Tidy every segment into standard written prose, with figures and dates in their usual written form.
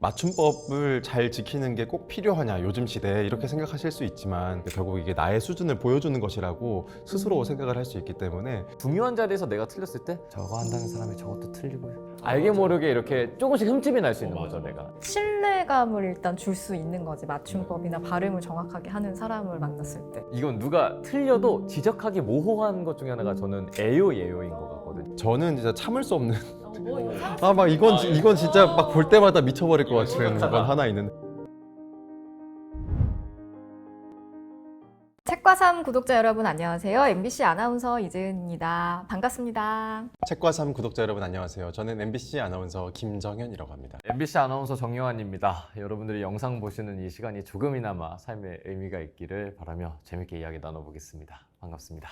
맞춤법을 잘 지키는 게 꼭 필요하냐 요즘 시대에 이렇게 생각하실 수 있지만 결국 이게 나의 수준을 보여주는 것이라고 스스로 생각을 할 수 있기 때문에 중요한 자리에서 내가 틀렸을 때 저거 한다는 사람이 저것도 틀리고 알게 모르게 이렇게 조금씩 흠집이 날 수 있는 거죠 내가. 신뢰감을 일단 줄 수 있는 거지. 맞춤법이나 발음을 정확하게 하는 사람을 만났을 때. 이건 누가 틀려도 지적하기 모호한 것 중에 하나가 저는 예요인 것 같거든요. 저는 진짜 참을 수 없는 아 막 이건 진짜 막 볼 때마다 미쳐버릴 것 같은 건 하나 있는데 책과 삶 구독자 여러분 안녕하세요. MBC 아나운서 이재은입니다. 반갑습니다. 책과 삶 구독자 여러분 안녕하세요. 저는 MBC 아나운서 김정현이라고 합니다. MBC 아나운서 정요한입니다. 여러분들이 영상 보시는 이 시간이 조금이나마 삶에 의미가 있기를 바라며 재밌게 이야기 나눠보겠습니다. 반갑습니다.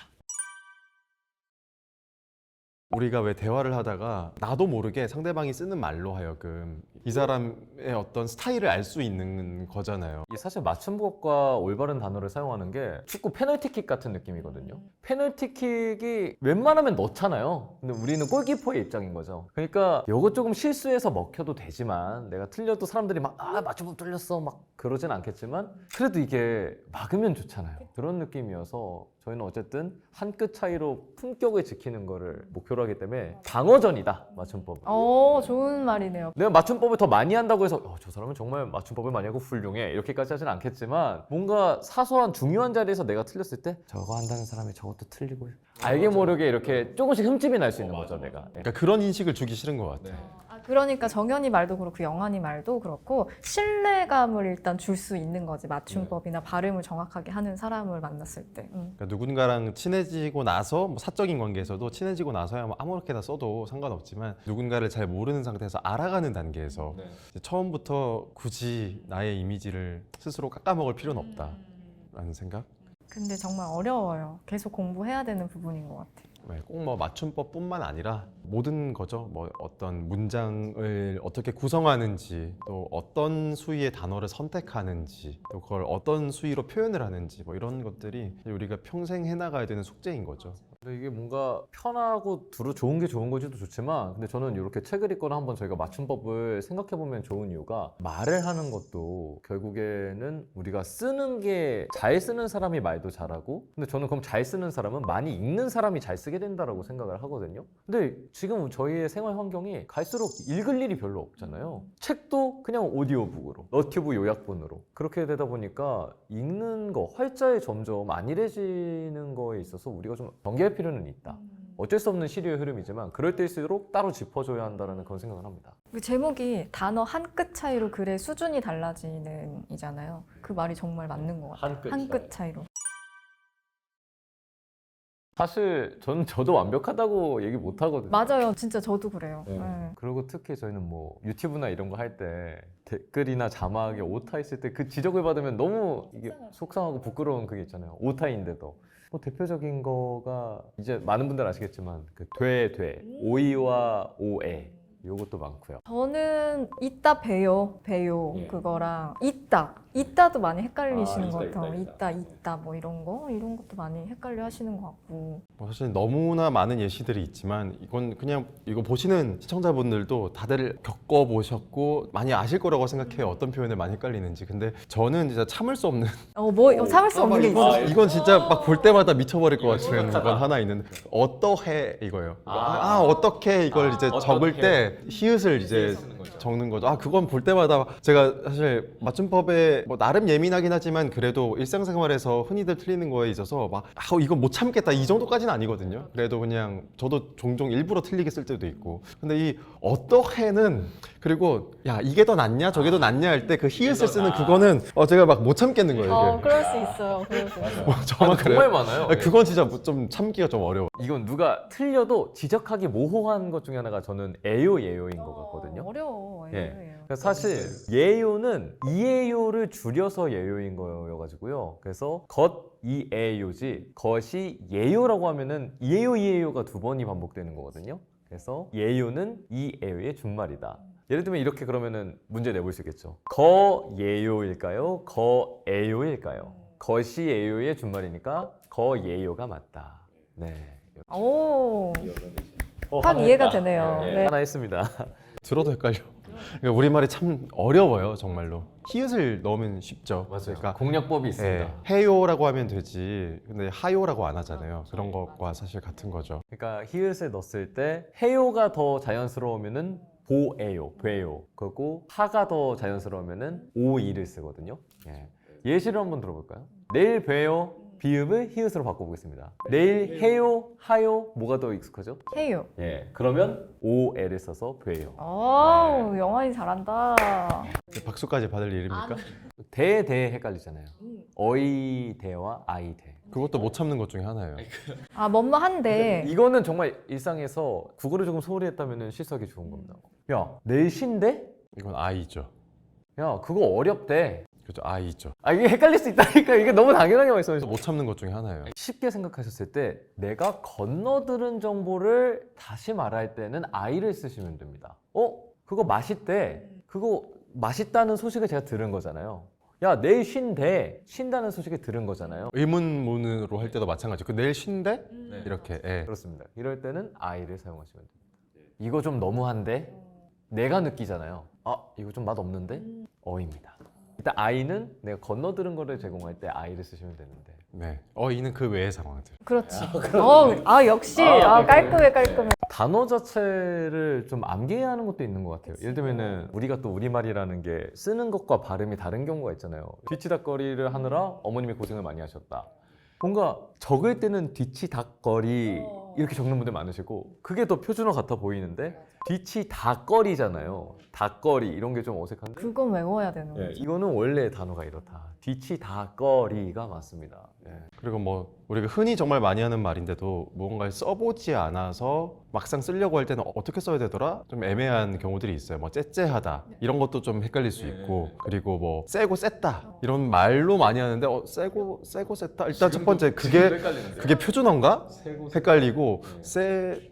우리가 왜 대화를 하다가 나도 모르게 상대방이 쓰는 말로 하여금 이 사람의 어떤 스타일을 알 수 있는 거잖아요. 이게 사실 맞춤법과 올바른 단어를 사용하는 게 축구 페널티킥 같은 느낌이거든요. 페널티킥이 웬만하면 넣잖아요. 근데 우리는 골키퍼의 입장인 거죠. 그러니까 이거 조금 실수해서 먹혀도 되지만 내가 틀려도 사람들이 막 맞춤법 틀렸어 막 그러진 않겠지만 그래도 이게 막으면 좋잖아요. 그런 느낌이어서 저희는 어쨌든 한 끗 차이로 품격을 지키는 거를 목표로 하기 때문에 방어전이다 맞춤법. 좋은 말이네요. 내가 맞춤법을 더 많이 한다고 해서 저 사람은 정말 맞춤법을 많이 하고 훌륭해 이렇게까지 하진 않겠지만 뭔가 사소한 중요한 자리에서 내가 틀렸을 때 저거 한다는 사람이 저것도 틀리고 알게 모르게 이렇게 조금씩 흠집이 날 수 있는 거죠 내가. 그러니까 그런 인식을 주기 싫은 것 같아요. 그러니까 정현이 말도 그렇고 영환이 말도 그렇고 신뢰감을 일단 줄 수 있는 거지. 맞춤법이나 발음을 정확하게 하는 사람을 만났을 때. 그러니까 누군가랑 친해지고 나서 뭐 사적인 관계에서도 친해지고 나서야 뭐 아무렇게나 써도 상관없지만 누군가를 잘 모르는 상태에서 알아가는 단계에서 이제 처음부터 굳이 나의 이미지를 스스로 깎아먹을 필요는 없다라는 생각? 근데 정말 어려워요. 계속 공부해야 되는 부분인 것 같아. 꼭 뭐 맞춤법뿐만 아니라 모든 거죠. 뭐 어떤 문장을 어떻게 구성하는지, 또 어떤 수위의 단어를 선택하는지, 또 그걸 어떤 수위로 표현을 하는지, 뭐 이런 것들이 우리가 평생 해나가야 되는 숙제인 거죠. 근데 이게 뭔가 편하고 두루 좋은 게 좋은 거지도 좋지만 근데 저는 이렇게 책을 읽거나 한번 저희가 맞춤법을 생각해보면 좋은 이유가 말을 하는 것도 결국에는 우리가 쓰는 게 잘 쓰는 사람이 말도 잘하고 근데 저는 그럼 잘 쓰는 사람은 많이 읽는 사람이 잘 쓰게 된다라고 생각을 하거든요. 근데 지금 저희의 생활 환경이 갈수록 읽을 일이 별로 없잖아요. 책도 그냥 오디오북으로 너튜브 요약본으로 그렇게 되다 보니까 읽는 거 활자에 점점 안일해지는 거에 있어서 우리가 좀 경계할 필요는 있다. 어쩔 수 없는 시류의 흐름이지만 그럴 때일수록 따로 짚어줘야 한다는 그런 생각을 합니다. 그 제목이 단어 한 끗 차이로 글의 수준이 달라지는 이잖아요. 그 말이 정말 맞는 것 같아요. 한 끗 차이로. 사실 저도 완벽하다고 얘기 못 하거든요. 맞아요. 진짜 저도 그래요. 네. 네. 그리고 특히 저희는 뭐 유튜브나 이런 거 할 때 댓글이나 자막에 오타 있을 때 그 지적을 받으면 너무 이게 속상하고 부끄러운 그게 있잖아요. 오타인데도. 뭐 대표적인 거가 이제 많은 분들 아시겠지만 그 오이와 오에 요것도 많고요. 저는 이따 봬요 그거랑 이따도 많이 헷갈리시는 것 같아요. 이따 뭐 이런 것도 많이 헷갈려 하시는 것 같고. 뭐 사실 너무나 많은 예시들이 있지만 이건 그냥 이거 보시는 시청자분들도 다들 겪어보셨고 많이 아실 거라고 생각해요. 어떤 표현을 많이 헷갈리는지. 근데 저는 진짜 참을 수 없는 참을 수 없는 게 있어요. 이건 진짜 막 볼 때마다 미쳐버릴 것 같은 건 하나 있는데 어떠해 이거예요. 어떻게 이걸 이제 적을 때 히읗을 이제 적는 거죠. 그건 볼 때마다 제가 사실 맞춤법에 뭐 나름 예민하긴 하지만 그래도 일상생활에서 흔히들 틀리는 거에 있어서 막 이건 못 참겠다 이 정도까지는 아니거든요. 그래도 그냥 저도 종종 일부러 틀리게 쓸 때도 있고. 근데 이 어떠해는 그리고 야 이게 더 낫냐 저게 더 낫냐 할 때 그 히읗을 쓰는 그거는 제가 막 못 참겠는 거예요. 이게. 그럴 수 있어요. 정말 그래요? 정말 많아요. 그건 진짜 좀 참기가 좀 어려워. 이건 누가 틀려도 지적하기 모호한 것 중에 하나가 저는 예요인 것 같거든요. 어려워. 그래서 사실 예요는 이에요를 줄여서 예요인 거여가지고요. 그래서 이에요지 것이 예요라고 하면은 이에요가 두 번이 반복되는 거거든요. 그래서 예요는 이에요의 준말이다. 예를 들면 이렇게 그러면은 문제 내볼 수 있겠죠. 거예요일까요? 거에요일까요? 것이 예요의 준말이니까 거예요가 맞다. 네. 확 이해가 되네요. 하나 했습니다. 들어도 헷갈려. 그러니까 우리말이 참 어려워요, 정말로. 히읗을 넣으면 쉽죠. 그러니까 공략법이 있습니다. 예, 해요라고 하면 되지. 근데 하요라고 안 하잖아요. 그런 것과 사실 같은 거죠. 그러니까 히읗을 넣었을 때 해요가 더 자연스러우면은 보에요, 돼요. 그리고 하가 더 자연스러우면은 오이를 쓰거든요. 예. 예시를 한번 들어볼까요? 내일 봬요. 비읍을 히읗으로 바꿔보겠습니다. 내일 해요, 하요, 뭐가 더 익숙하죠? 해요. 예. 그러면 OL을 써서 봬요. 오, 영환이 잘한다. 박수까지 받을 일입니까? 대 헷갈리잖아요. 어이대와 아이대. 그것도 못 참는 것 중에 하나예요. 아, 뭐뭐 한데. 이거는 정말 일상에서 국어를 조금 소홀히 했다면 실수하기 좋은 겁니다. 야, 내일 쉰대? 이건 아이죠. 야, 그거 어렵대. 그죠, 아이죠. 아, 이게 헷갈릴 수 있다니까. 이게 너무 당연하게 말씀하셨어. 못 참는 것 중에 하나예요. 쉽게 생각하셨을 때 내가 건너들은 정보를 다시 말할 때는 I를 쓰시면 됩니다. 그거 맛있대. 그거 맛있다는 소식을 제가 들은 거잖아요. 야, 내일 쉰대. 쉰다는 소식을 들은 거잖아요. 의문문으로 할 때도 마찬가지. 그 내일 쉰대? 이렇게. 예. 그렇습니다. 이럴 때는 I를 사용하시면 됩니다. 이거 좀 너무한데? 내가 느끼잖아요. 아, 이거 좀 맛 없는데? 어입니다. 일단 I는 내가 건너들은 거를 제공할 때 I를 쓰시면 되는데. 네. 이는 그 외의 상황들. 그렇지. 역시. 깔끔해, 깔끔해. 단어 자체를 좀 암기해야 하는 것도 있는 것 같아요. 예를 들면은 우리가 또 우리말이라는 게 쓰는 것과 발음이 다른 경우가 있잖아요. 뒤치다꺼리를 하느라 어머님이 고생을 많이 하셨다. 뭔가 적을 때는 뒤치다꺼리 이렇게 적는 분들 많으시고 그게 더 표준어 같아 보이는데 뒤치다꺼리잖아요. 닭거리 이런 게 좀 어색한데 그건 외워야 되는 거죠. 이거는 원래 단어가 이렇다. 뒤치다꺼리가 맞습니다. 그리고 뭐 우리가 흔히 정말 많이 하는 말인데도 무언가를 써보지 않아서 막상 쓰려고 할 때는 어떻게 써야 되더라? 좀 애매한 경우들이 있어요. 뭐 째째하다 이런 것도 좀 헷갈릴 수 있고 그리고 뭐 세고 셌다 이런 말로 많이 하는데 세고 셌다 일단 첫 번째 그게 표준어인가? 헷갈리고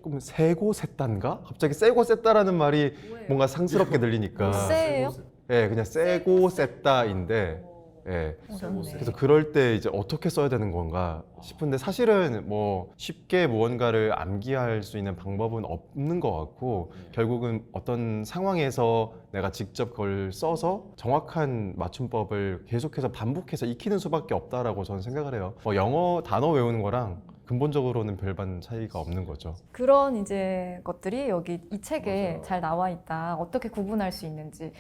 그럼 세고 셌단가? 갑자기 세고 셌다라는 말이 뭔가 상스럽게 들리니까 세예요? 예, 그냥 세고 셌다인데 예. 어렵네. 그래서 그럴 때 이제 어떻게 써야 되는 건가 싶은데 사실은 뭐 쉽게 무언가를 암기할 수 있는 방법은 없는 것 같고 결국은 어떤 상황에서 내가 직접 그걸 써서 정확한 맞춤법을 계속해서 반복해서 익히는 수밖에 없다라고 저는 생각을 해요. 영어 단어 외우는 거랑 근본적으로는 별반 차이가 없는 거죠. 그런 이제 것들이 여기 이 책에 잘 나와 있다. 어떻게 구분할 수 있는지.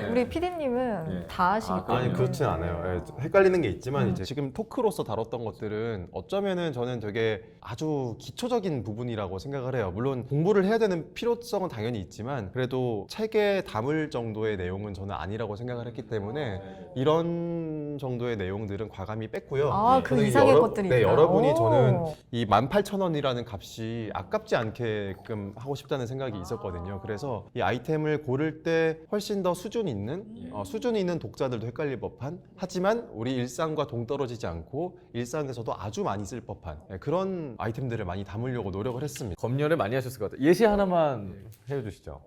우리 PD님은 다 아시기 때문에. 아니 그렇진 않아요. 예, 헷갈리는 게 있지만 이제 지금 토크로서 다뤘던 것들은 어쩌면은 저는 되게 아주 기초적인 부분이라고 생각을 해요. 물론 공부를 해야 되는 필요성은 당연히 있지만 그래도 책에 담을 정도의 내용은 저는 아니라고 생각을 했기 때문에 이런 정도의 내용들은 과감히 뺐고요. 그 저는 이상의 것들이 있다. 여러분이 오. 저는 이 18,000원이라는 값이 아깝지 않게끔 하고 싶다는 생각이 있었거든요. 그래서 이 아이템을 고를 때 훨씬 더 수준 있는 독자들도 헷갈릴 법한 하지만 우리 일상과 동떨어지지 않고 일상에서도 아주 많이 쓸 법한 그런 아이템들을 많이 담으려고 노력을 했습니다. 검열을 많이 하셨을 것 같아요. 예시 하나만 해주시죠.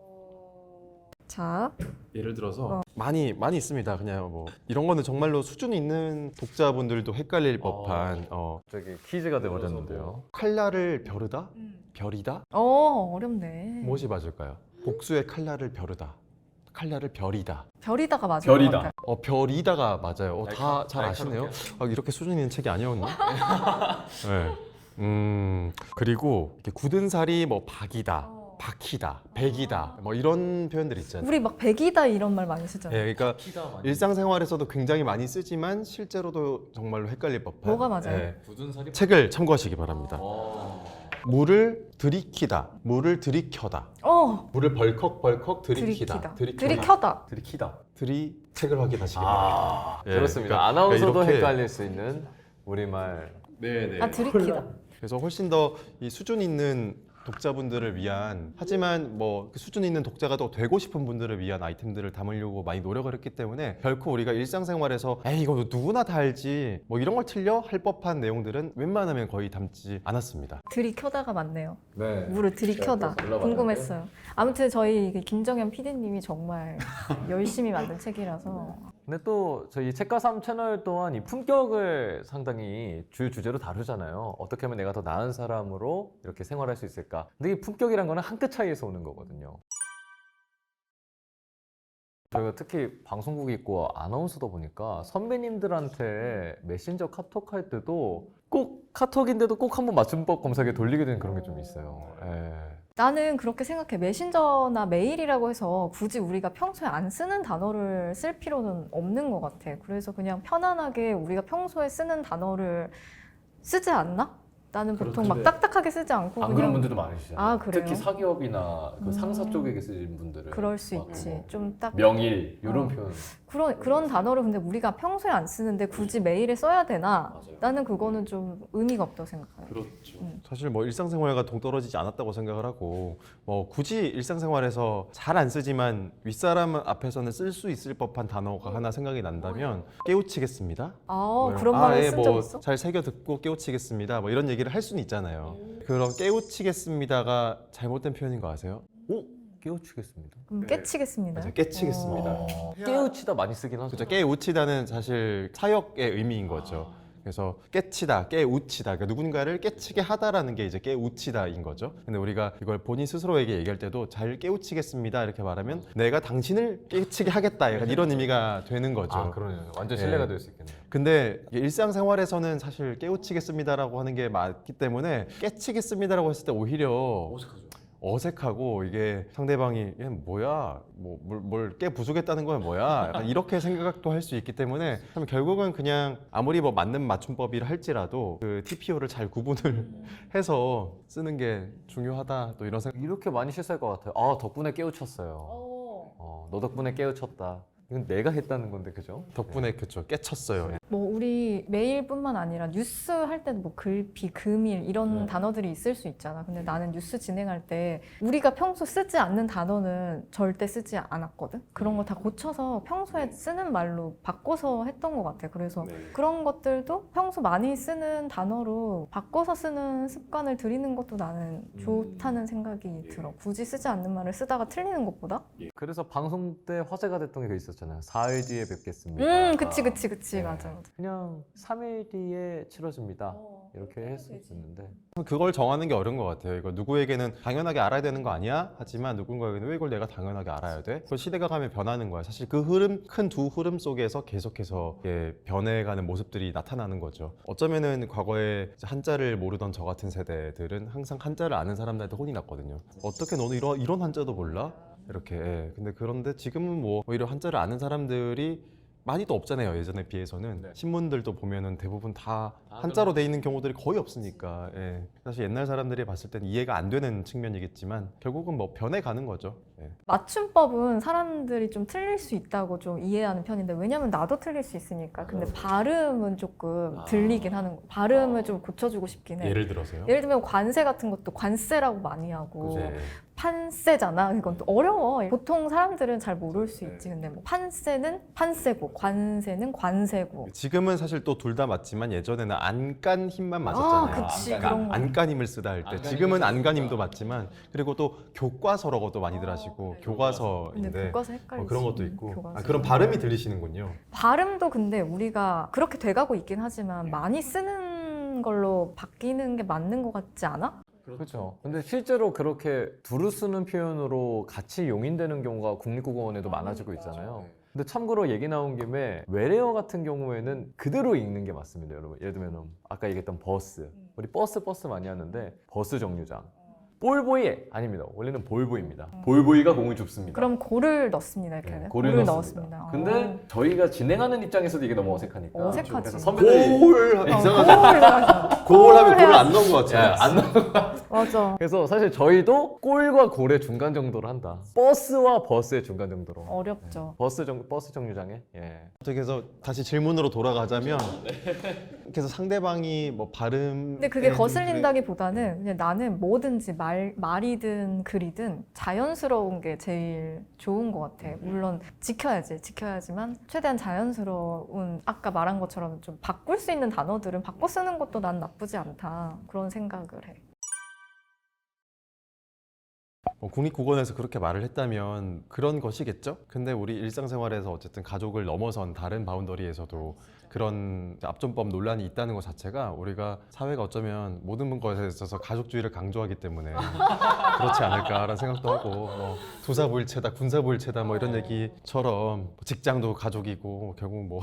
자, 예를 들어서 많이 있습니다. 그냥 뭐 이런 거는 정말로 수준 있는 독자분들도 헷갈릴 법한 저기 퀴즈가 돼버렸는데요. 칼날을 벼르다? 별이다? 어렵네. 무엇이 맞을까요? 복수의 칼날을 벼르다. 칼날을 별이다. 별이다가 맞아요. 별이다. 별이다가 맞아요. 다 잘 아시네요. 이렇게 수준 있는 책이 아니었나? 네. 그리고 이렇게 굳은 살이 뭐 박이다. 박히다, 백이다, 뭐 이런 표현들 있잖아요. 우리 막 백이다 이런 말 많이 쓰잖아요. 예, 그러니까 일상생활에서도 굉장히 많이 쓰지만 실제로도 정말로 헷갈릴 법한. 뭐가 맞아요? 예, 굳은 살이 책을 참고하시기 바랍니다. 물을 들이키다, 물을 들이켜다, 물을 벌컥 들이키다, 들이켜다. 들이키다. 책을 확인하시기 바랍니다. 예, 그렇습니다. 그러니까 아나운서도 이렇게 헷갈릴 수 있는 우리말. 들이키다. 그래서 훨씬 더 이 수준 있는 독자분들을 위한 하지만 뭐 그 수준 있는 독자가 또 되고 싶은 분들을 위한 아이템들을 담으려고 많이 노력을 했기 때문에 결코 우리가 일상생활에서 이거 누구나 다 알지 뭐 이런 걸 틀려 할 법한 내용들은 웬만하면 거의 담지 않았습니다. 들이켜다가 맞네요. 네. 물을 들이켜다. 올라봤는데. 궁금했어요. 아무튼 저희 김정현 PD님이 정말 열심히 만든 책이라서 근데 또 저희 책가삼 채널 또한 이 품격을 상당히 주제로 다루잖아요. 어떻게 하면 내가 더 나은 사람으로 이렇게 생활할 수 있을까? 근데 이 품격이란 거는 한 끗 차이에서 오는 거거든요. 저희가 특히 방송국 있고 아나운서다 보니까 선배님들한테 메신저 카톡 할 때도 꼭 카톡인데도 꼭 한번 맞춤법 검색에 돌리게 되는 그런 게 좀 있어요. 예. 나는 그렇게 생각해. 메신저나 메일이라고 해서 굳이 우리가 평소에 안 쓰는 단어를 쓸 필요는 없는 것 같아. 그래서 그냥 편안하게 우리가 평소에 쓰는 단어를 쓰지 않나? 나는 보통 막 그렇지. 딱딱하게 쓰지 않고 안 그냥 그런 분들도 많으시잖아요. 아, 그래요? 특히 사기업이나 그 상사 음. 쪽에 계신 분들은 그럴 수 막 있지. 뭐 좀 딱 명일 이런 어. 표현. 그런 단어를 근데 우리가 평소에 안 쓰는데 굳이 메일에 써야 되나? 맞아요. 나는 그거는 좀 의미가 없다고 생각해. 그렇죠. 사실 뭐 일상생활과 동떨어지지 않았다고 생각을 하고 뭐 굳이 일상생활에서 잘 안 쓰지만 윗사람 앞에서는 쓸 수 있을 법한 단어가 하나 생각이 난다면 깨우치겠습니다. 아, 그런 말을 쓴 적 있어? 잘 새겨 듣고 깨우치겠습니다. 뭐 이런 얘기를 할 수는 있잖아요. 그런 깨우치겠습니다가 잘못된 표현인 거 아세요? 오 깨우치겠습니다. 그럼 깨치겠습니다. 맞아요. 깨치겠습니다. 깨우치다 많이 쓰긴 하죠. 그렇죠. 깨우치다는 사실 사역의 의미인 거죠. 그래서 깨치다, 깨우치다. 그러니까 누군가를 깨치게 하다라는 게 이제 깨우치다인 거죠. 근데 우리가 이걸 본인 스스로에게 얘기할 때도 잘 깨우치겠습니다 이렇게 말하면 내가 당신을 깨치게 하겠다. 약간 이런 의미가 되는 거죠. 아 그러네요. 완전 예. 신뢰가 될 수 있겠네요. 근데 이게 일상생활에서는 사실 깨우치겠습니다라고 하는 게 맞기 때문에 깨치겠습니다라고 했을 때 오히려 어색하고 이게 상대방이 얘 뭐야 뭘 깨부수겠다는 거야 뭐야 약간 이렇게 생각도 할 수 있기 때문에 참 결국은 그냥 아무리 뭐 맞는 맞춤법이라 할지라도 그 TPO를 잘 구분을 해서 쓰는 게 중요하다 또 이런 생각. 이렇게 많이 실수할 것 같아요. 아 덕분에 깨우쳤어요. 너 덕분에 깨우쳤다. 이건 내가 했다는 건데 그죠? 덕분에 그쵸 깨쳤어요. 뭐 우리 메일뿐만 아니라 뉴스 할 때도 뭐 글피, 금일 이런 네. 단어들이 있을 수 있잖아. 근데 나는 뉴스 진행할 때 우리가 평소 쓰지 않는 단어는 절대 쓰지 않았거든. 그런 거 다 고쳐서 평소에 쓰는 말로 바꿔서 했던 것 같아. 그래서 그런 것들도 평소 많이 쓰는 단어로 바꿔서 쓰는 습관을 들이는 것도 나는 좋다는 생각이 들어. 굳이 쓰지 않는 말을 쓰다가 틀리는 것보다. 그래서 방송 때 화제가 됐던 게 있었잖아요. 4일 뒤에 뵙겠습니다. 그치, 네. 맞아. 그냥 3일 뒤에 치러집니다. 이렇게 했었는데 그걸 정하는 게 어려운 것 같아요. 이거 누구에게는 당연하게 알아야 되는 거 아니야? 하지만 누군가에게는 왜 이걸 내가 당연하게 알아야 돼? 그 시대가 가면 변하는 거야. 사실 그 흐름, 큰 두 흐름 속에서 계속해서 이게 변해가는 모습들이 나타나는 거죠. 어쩌면은 과거에 이제 한자를 모르던 저 같은 세대들은 항상 한자를 아는 사람들한테 혼이 났거든요. 어떻게 너는 이런 한자도 몰라? 이렇게. 예. 근데 그런데 지금은 뭐 오히려 한자를 아는 사람들이 많이 또 없잖아요. 예전에 비해서는 신문들도 보면은 대부분 다 한자로 돼 있는 경우들이 거의 없으니까 예. 사실 옛날 사람들이 봤을 때는 이해가 안 되는 측면이겠지만 결국은 뭐 변해가는 거죠. 예. 맞춤법은 사람들이 좀 틀릴 수 있다고 좀 이해하는 편인데 왜냐면 나도 틀릴 수 있으니까. 근데 발음은 조금 들리긴 하는 거. 발음을 좀 고쳐주고 싶긴 해. 예를 들어서요? 예를 들면 관세 같은 것도 관세라고 많이 하고 그제. 판세잖아. 이건 또 어려워. 보통 사람들은 잘 모를 수 있지. 근데 뭐 판세는 판세고 관세는 관세고. 지금은 사실 또 둘 다 맞지만 예전에는 안간 힘만 맞았잖아요. 그치. 그러니까 그런 거. 안간 힘을 쓰다 할 때 지금은 안간 힘도 맞지만 그리고 또 교과서라고도 많이들 하시고 근데 교과서인데 교과서 헷갈리지. 그런 것도 있고 교과서. 그런 발음이 들리시는군요. 발음도 근데 우리가 그렇게 돼가고 있긴 하지만 많이 쓰는 걸로 바뀌는 게 맞는 것 같지 않아? 그렇죠. 근데 실제로 그렇게 두루 쓰는 표현으로 같이 용인되는 경우가 국립국어원에도 많아지고 있잖아요. 근데 참고로 얘기 나온 김에 외래어 같은 경우에는 그대로 읽는 게 맞습니다, 여러분. 예를 들면 아까 얘기했던 버스. 우리 버스 많이 하는데 버스 정류장. 볼보이 아닙니다. 원래는 볼보이입니다. 볼보이가 공을 줍습니다. 그럼 고를 넣습니다. 이렇게. 네, 고를 고를 넣었습니다. 넣었습니다. 근데 저희가 진행하는 입장에서도 이게 너무 어색하니까. 어색하지. 그래서 선배들이 골 이상하죠. 골 하면 골을 안 넣은 것 같아요. 안 맞아. 그래서 사실 저희도 골과 골의 중간 정도로 한다. 버스와 버스의 중간 정도로. 어렵죠. 버스 정류장에. 예. 어떻게 해서 다시 질문으로 돌아가자면 그래서 상대방이 뭐 발음 근데 그게 거슬린다기보다는 그냥 나는 뭐든지 말이든 글이든 자연스러운 게 제일 좋은 것 같아. 물론 지켜야지만 최대한 자연스러운 아까 말한 것처럼 좀 바꿀 수 있는 단어들은 바꿔 쓰는 것도 난 나쁘지 않다. 그런 생각을 해. 뭐 국립국어원에서 그렇게 말을 했다면 그런 것이겠죠? 근데 우리 일상생활에서 어쨌든 가족을 넘어선 다른 바운더리에서도 그런 압존법 논란이 있다는 것 자체가 우리가 사회가 어쩌면 모든 것에 있어서 가족주의를 강조하기 때문에 그렇지 않을까라는 생각도 하고 뭐 도사부일체다 군사부일체다 뭐 이런 얘기처럼 직장도 가족이고 결국 뭐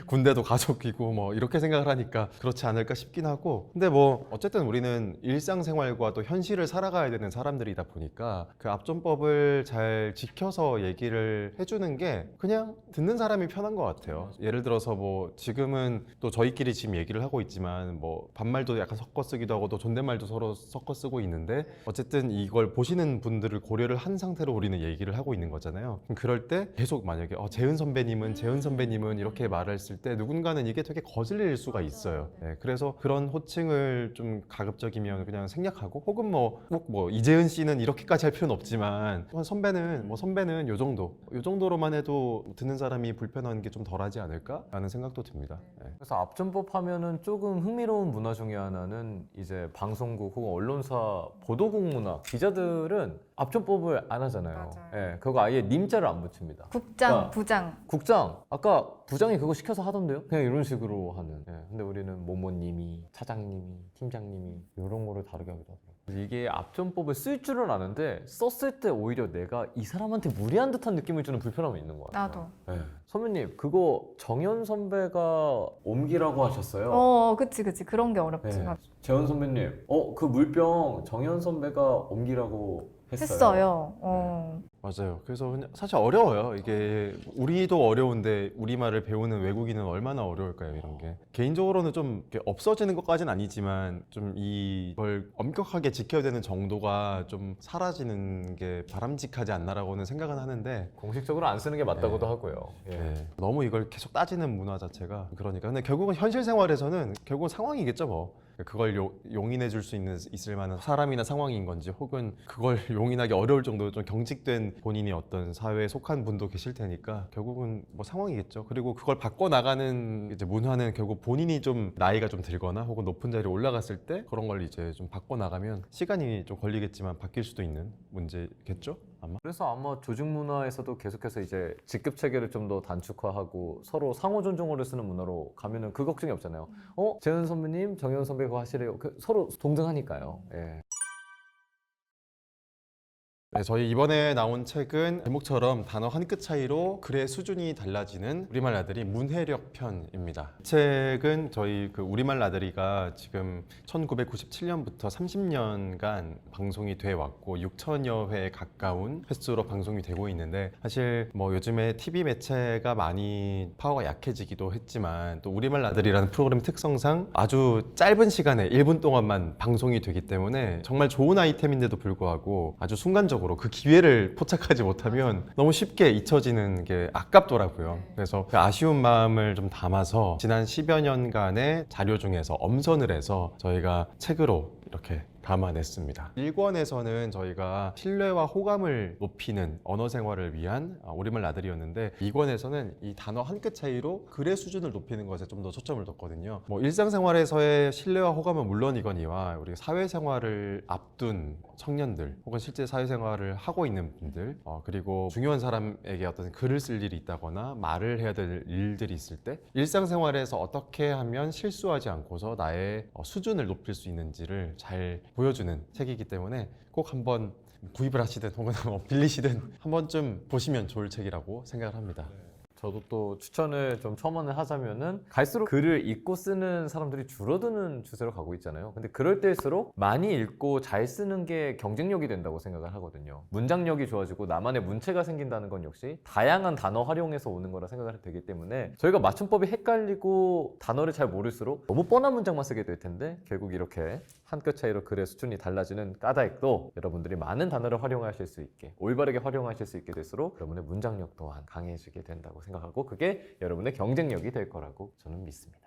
군대도 가족이고 뭐 이렇게 생각을 하니까 그렇지 않을까 싶긴 하고 근데 뭐 어쨌든 우리는 일상생활과 또 현실을 살아가야 되는 사람들이다 보니까 그 압존법을 잘 지켜서 얘기를 해주는 게 그냥 듣는 사람이 편한 것 같아요. 예를 들어서 뭐 지금은 또 저희끼리 지금 얘기를 하고 있지만 뭐 반말도 약간 섞어 쓰기도 하고 또 존댓말도 서로 섞어 쓰고 있는데 어쨌든 이걸 보시는 분들을 고려를 한 상태로 우리는 얘기를 하고 있는 거잖아요. 그럴 때 계속 만약에 재은 선배님은 이렇게 말을 했을 때 누군가는 이게 되게 거슬릴 수가 있어요. 네, 그래서 그런 호칭을 좀 가급적이면 그냥 생략하고 혹은 뭐 꼭 뭐 이재은 씨는 이렇게까지 할 필요는 없지만 선배는 요 정도로만 해도 듣는 사람이 불편한 게 좀 덜하지 않을까라는 생각도 듭니다. 네. 그래서 압존법 하면은 조금 흥미로운 문화 중에 하나는 이제 방송국 혹은 언론사 보도국 문화 기자들은 압존법을 안 하잖아요. 맞아요. 예, 그거 아예 님자를 안 붙입니다. 국장, 아. 부장. 국장 아까 부장이 그거 시켜서 하던데요? 그냥 이런 식으로 하는. 예, 근데 우리는 모모님이 차장님이 팀장님이 이런 거를 다르게 하기도 하더라고요. 그래서 이게 압존법을 쓸 줄은 아는데 썼을 때 오히려 내가 이 사람한테 무리한 듯한 느낌을 주는 불편함이 있는 것 같아요. 나도. 예. 선배님 그거 정연 선배가 옮기라고 하셨어요. 그치. 그런 게 어렵지. 네. 맞아. 재원 선배님, 그 물병 정연 선배가 옮기라고 했어요. 맞아요. 그래서 그냥 사실 어려워요. 이게 우리도 어려운데 우리말을 배우는 외국인은 얼마나 어려울까요, 이런 게. 개인적으로는 좀 이렇게 없어지는 것까지는 아니지만 좀 이걸 엄격하게 지켜야 되는 정도가 좀 사라지는 게 바람직하지 않나라고는 생각은 하는데 공식적으로 안 쓰는 게 맞다고도 네. 하고요. 예. 네, 너무 이걸 계속 따지는 문화 자체가 그러니까 근데 결국은 현실 생활에서는 결국은 상황이겠죠 뭐. 그걸 용인해 줄 수 있을 만한 사람이나 상황인 건지 혹은 그걸 용인하기 어려울 정도로 좀 경직된 본인이 어떤 사회에 속한 분도 계실 테니까 결국은 뭐 상황이겠죠. 그리고 그걸 바꿔나가는 이제 문화는 결국 본인이 좀 나이가 좀 들거나 혹은 높은 자리에 올라갔을 때 그런 걸 이제 좀 바꿔나가면 시간이 좀 걸리겠지만 바뀔 수도 있는 문제겠죠? 아마. 그래서 아마 조직 문화에서도 계속해서 이제 직급 체계를 좀 더 단축화하고 서로 상호 존중어를 쓰는 문화로 가면은 그 걱정이 없잖아요. 재현 선배님, 정현 선배 그거 하시래요. 서로 동등하니까요. 예. 네, 저희 이번에 나온 책은 제목처럼 단어 한 끗 차이로 글의 수준이 달라지는 우리말 나들이 문해력 편입니다. 이 책은 저희 그 우리말 나들이가 지금 1997년부터 30년간 방송이 돼 왔고 6천여 회에 가까운 횟수로 방송이 되고 있는데 사실 뭐 요즘에 TV 매체가 많이 파워가 약해지기도 했지만 또 우리말 나들이라는 프로그램 특성상 아주 짧은 시간에 1분 동안만 방송이 되기 때문에 정말 좋은 아이템인데도 불구하고 아주 순간적으로 그 기회를 포착하지 못하면 너무 쉽게 잊혀지는 게 아깝더라고요. 그래서 그 아쉬운 마음을 좀 담아서 지난 10여 년간의 자료 중에서 엄선을 해서 저희가 책으로 이렇게 담아냈습니다. 1권에서는 저희가 신뢰와 호감을 높이는 언어 생활을 위한 우리말 나들이였는데 2권에서는 이 단어 한 끗 차이로 글의 수준을 높이는 것에 좀 더 초점을 뒀거든요. 뭐 일상생활에서의 신뢰와 호감은 물론이거니와 우리 사회생활을 앞둔 청년들 혹은 실제 사회생활을 하고 있는 분들 그리고 중요한 사람에게 어떤 글을 쓸 일이 있다거나 말을 해야 될 일들이 있을 때 일상생활에서 어떻게 하면 실수하지 않고서 나의 수준을 높일 수 있는지를 잘 보여주는 책이기 때문에 꼭 한번 구입을 하시든 혹은 빌리시든 한 번쯤 보시면 좋을 책이라고 생각을 합니다. 저도 또 추천을 좀 첨언을 하자면은 갈수록 글을 읽고 쓰는 사람들이 줄어드는 추세로 가고 있잖아요. 근데 그럴 때일수록 많이 읽고 잘 쓰는 게 경쟁력이 된다고 생각을 하거든요. 문장력이 좋아지고 나만의 문체가 생긴다는 건 역시 다양한 단어 활용에서 오는 거라 생각을 되기 때문에 저희가 맞춤법이 헷갈리고 단어를 잘 모를수록 너무 뻔한 문장만 쓰게 될 텐데 결국 이렇게 한 끗 차이로 글의 수준이 달라지는 까닭도 여러분들이 많은 단어를 활용하실 수 있게 올바르게 활용하실 수 있게 될수록 여러분의 문장력 또한 강해지게 된다고 생각하고 그게 여러분의 경쟁력이 될 거라고 저는 믿습니다.